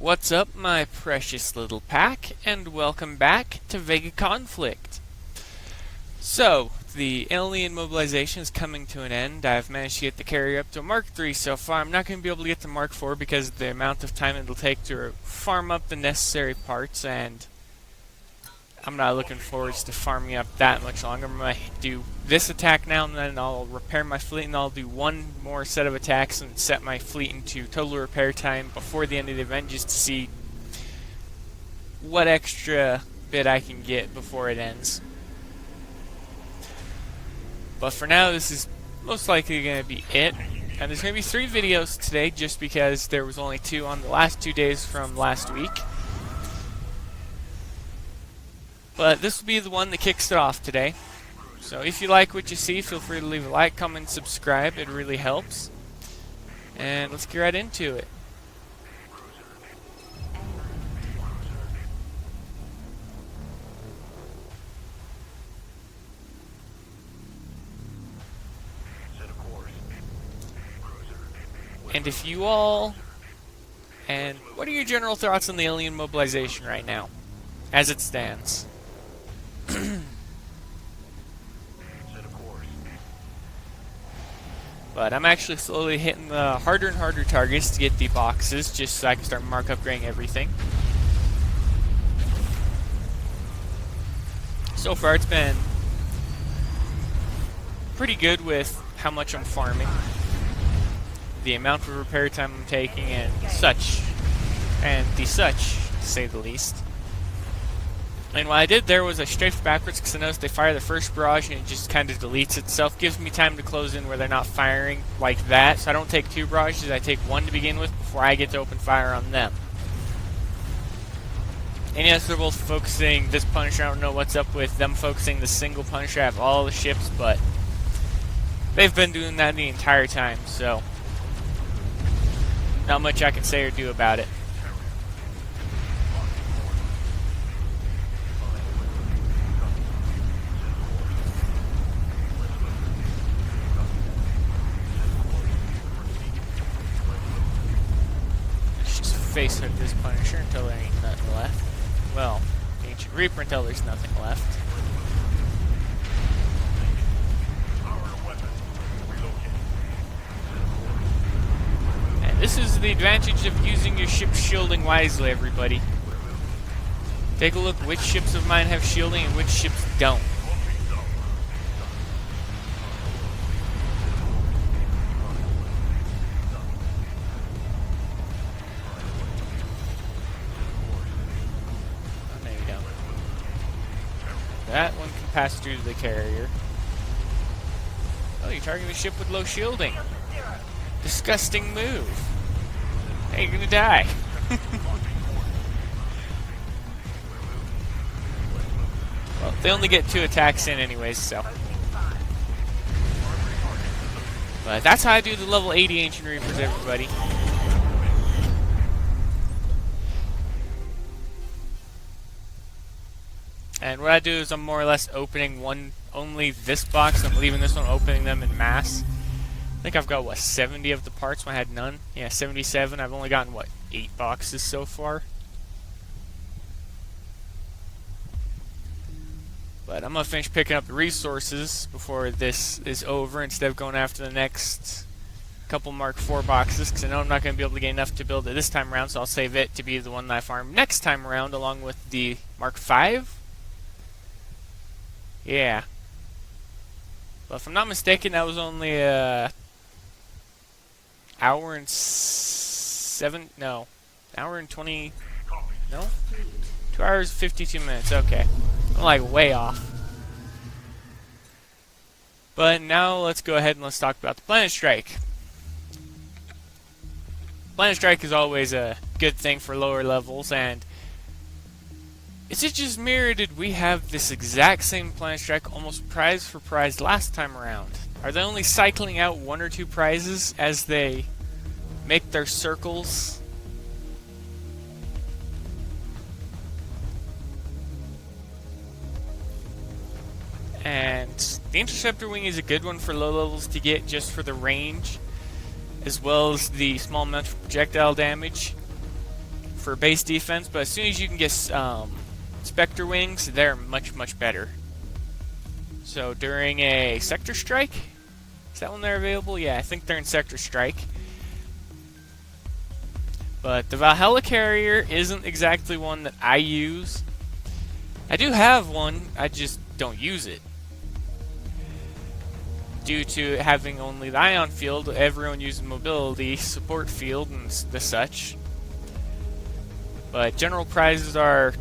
What's up, my precious little pack, and welcome back to VEGA Conflict. So, the alien mobilization is coming to an end. I've managed to get the carrier up to Mark 3 so far. I'm not going to be able to get to Mark 4 because of the amount of time it'll take to farm up the necessary parts, and I'm not looking forward to farming up that much longer. I'm going to do this attack now, and then I'll repair my fleet, and I'll do one more set of attacks and set my fleet into total repair time before the end of the event, just to see what extra bit I can get before it ends. But for now, this is most likely going to be it. And there's going to be 3 videos today, just because there was only 2 on the last 2 days from last week. But this will be the one that kicks it off today. So if you like what you see, feel free to leave a like, comment, subscribe. It really helps. And let's get right into it. And if you all... And what are your general thoughts on the alien mobilization right now, as it stands? But I'm actually slowly hitting the harder and harder targets to get the boxes, just so I can start mark upgrading everything. So far it's been pretty good with how much I'm farming, the amount of repair time I'm taking, and such, to say the least. And what I did there was I strafed backwards because I noticed they fire the first barrage and it just kind of deletes itself. Gives me time to close in where they're not firing like that. So I don't take 2 barrages, I take 1 to begin with before I get to open fire on them. And yes, they're both focusing this Punisher. I don't know what's up with them focusing the single Punisher. I have all the ships, but they've been doing that the entire time, so not much I can say or do about it. Face hook this Punisher until there ain't nothing left. Well, Ancient Reaper until there's nothing left. And this is the advantage of using your ship's shielding wisely, everybody. Take a look which ships of mine have shielding and which ships don't. That one can pass through the carrier. Oh, you're targeting the ship with low shielding. Disgusting move. Hey, you're gonna die. Well, they only get 2 attacks in anyways, so. But that's how I do the level 80 Ancient Reapers, everybody. And what I do is I'm more or less opening only this box. I'm leaving this one, opening them in mass. I think I've got, what, 70 of the parts when I had none? Yeah, 77. I've only gotten, what, 8 boxes so far? But I'm going to finish picking up the resources before this is over, instead of going after the next couple Mark 4 boxes, because I know I'm not going to be able to get enough to build it this time around, so I'll save it to be the one that I farm next time around, along with the Mark 5. Yeah. But if I'm not mistaken, that was only hour and 20, no? 2 hours, 52 minutes, okay. I'm like way off. But now let's go ahead and let's talk about the Planet Strike. Planet Strike is always a good thing for lower levels, and is it just me, or did we have this exact same Planet Strike almost prize for prize last time around? Are they only cycling out 1 or 2 prizes as they make their circles? And the Interceptor Wing is a good one for low levels to get, just for the range, as well as the small amount of projectile damage. for base defense, but as soon as you can get Spectre wings, they're much, much better. So during a sector strike, is that when they're available? Yeah, I think they're in sector strike. But the Valhalla carrier isn't exactly one that I use. I do have one, I just don't use it. Due to having only the ion field, everyone uses mobility, support field, and the such. But general prizes are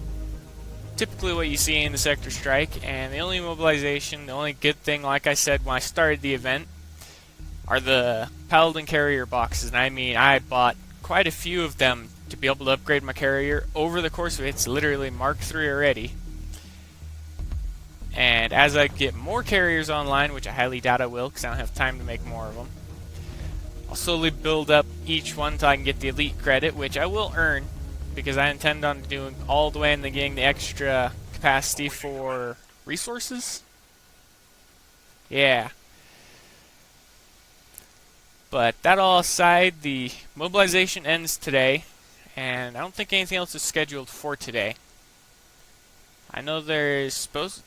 typically what you see in the sector strike, and the only mobilization, the only good thing, like I said when I started the event, are the Paladin carrier boxes. And I mean, I bought quite a few of them to be able to upgrade my carrier over the course of it. It's literally Mark III already. And as I get more carriers online, which I highly doubt I will because I don't have time to make more of them, I'll slowly build up each one until I can get the elite credit, which I will earn because I intend on doing all the way and then getting the extra capacity for resources. Yeah. But that all aside, the mobilization ends today, and I don't think anything else is scheduled for today. I know there's supposed...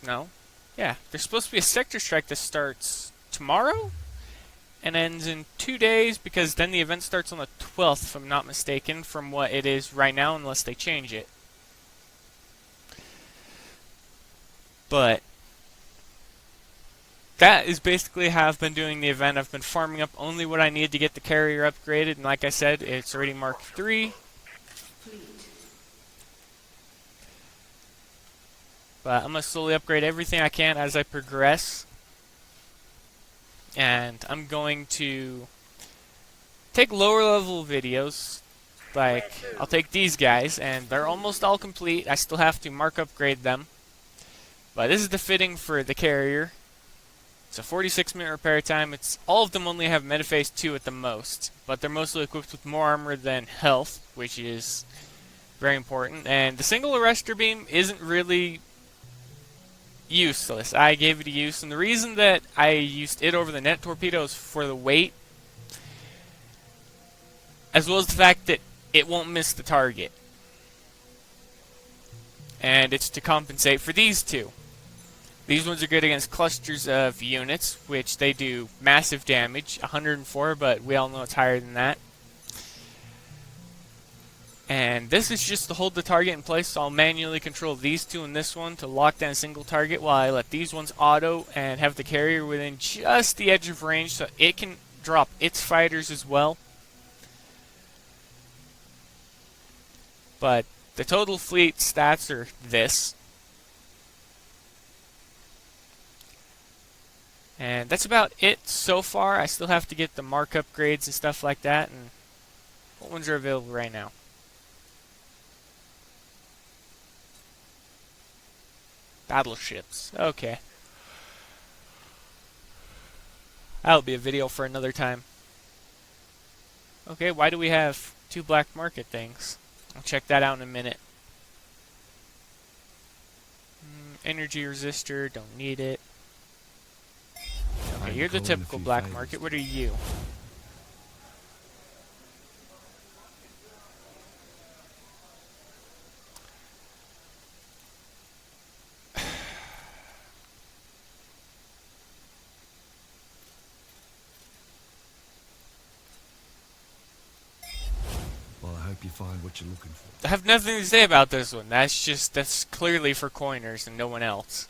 No. Yeah, there's supposed to be a sector strike that starts tomorrow and ends in 2 days, because then the event starts on the 12th, if I'm not mistaken, from what it is right now, unless they change it. But that is basically how I've been doing the event. I've been farming up only what I need to get the carrier upgraded, and like I said, it's already Mark III. But I'm going to slowly upgrade everything I can as I progress. And I'm going to take lower level videos. Like, I'll take these guys, and they're almost all complete. I still have to mark upgrade them. But this is the fitting for the carrier. It's a 46-minute repair time. All of them only have Metaphase 2 at the most. But they're mostly equipped with more armor than health, which is very important. And the single arrestor beam isn't really useless. I gave it a use, and the reason that I used it over the net torpedoes for the weight, as well as the fact that it won't miss the target. And it's to compensate for these two. These ones are good against clusters of units, which they do massive damage, 104, but we all know it's higher than that. And this is just to hold the target in place, so I'll manually control these two and this one to lock down a single target while I let these ones auto and have the carrier within just the edge of range so it can drop its fighters as well. But the total fleet stats are this. And that's about it so far. I still have to get the mark upgrades and stuff like that. And what ones are available right now? Battleships. Okay. That'll be a video for another time. Okay, why do we have 2 black market things? I'll check that out in a minute. Energy resistor, don't need it. Okay, you're the typical black market. What are you? Well, I hope you find what you're looking for. I have nothing to say about this one. That's clearly for coiners and no one else.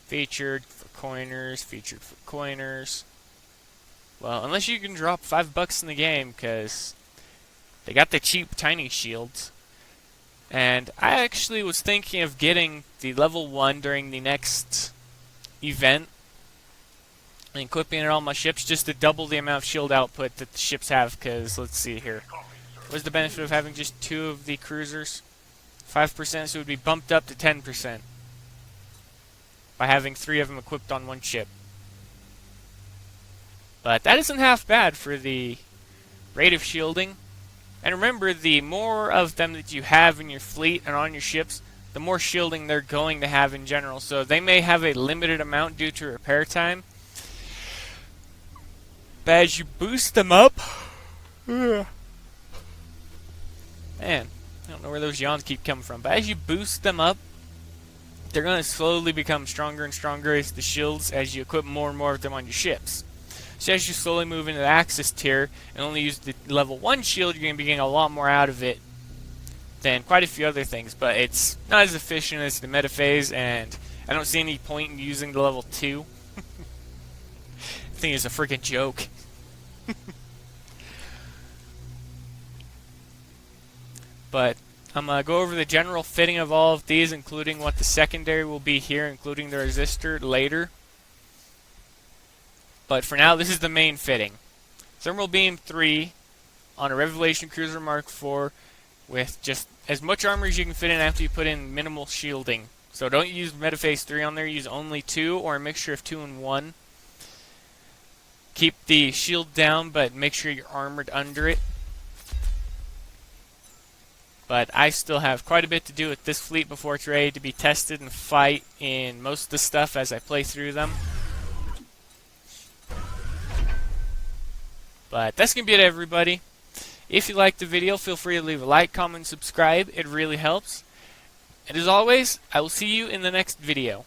Featured for coiners, featured for coiners. Well, unless you can drop $5 in the game, because they got the cheap tiny shields. And I actually was thinking of getting the level 1 during the next event and equipping it on all my ships just to double the amount of shield output that the ships have, because let's see here. What's the benefit of having just 2 of the cruisers? 5%, so it would be bumped up to 10% by having 3 of them equipped on one ship. But that isn't half bad for the rate of shielding. And remember, the more of them that you have in your fleet and on your ships, the more shielding they're going to have in general. So they may have a limited amount due to repair time. But as you boost them up, where those yawns keep coming from. But as you boost them up, they're going to slowly become stronger and stronger as the shields, as you equip more and more of them on your ships. So as you slowly move into the Axis tier and only use the level 1 shield, you're going to be getting a lot more out of it than quite a few other things. But it's not as efficient as the metaphase, and I don't see any point in using the level 2. I think it's a freaking joke. But I'm going to go over the general fitting of all of these, including what the secondary will be here, including the resistor later. But for now, this is the main fitting. Thermal Beam 3 on a Revelation Cruiser Mark IV with just as much armor as you can fit in after you put in minimal shielding. So don't use Metaphase 3 on there, use only 2 or a mixture of 2 and 1. Keep the shield down, but make sure you're armored under it. But I still have quite a bit to do with this fleet before it's ready to be tested and fight in most of the stuff as I play through them. But that's going to be it, everybody. If you liked the video, feel free to leave a like, comment, subscribe. It really helps. And as always, I will see you in the next video.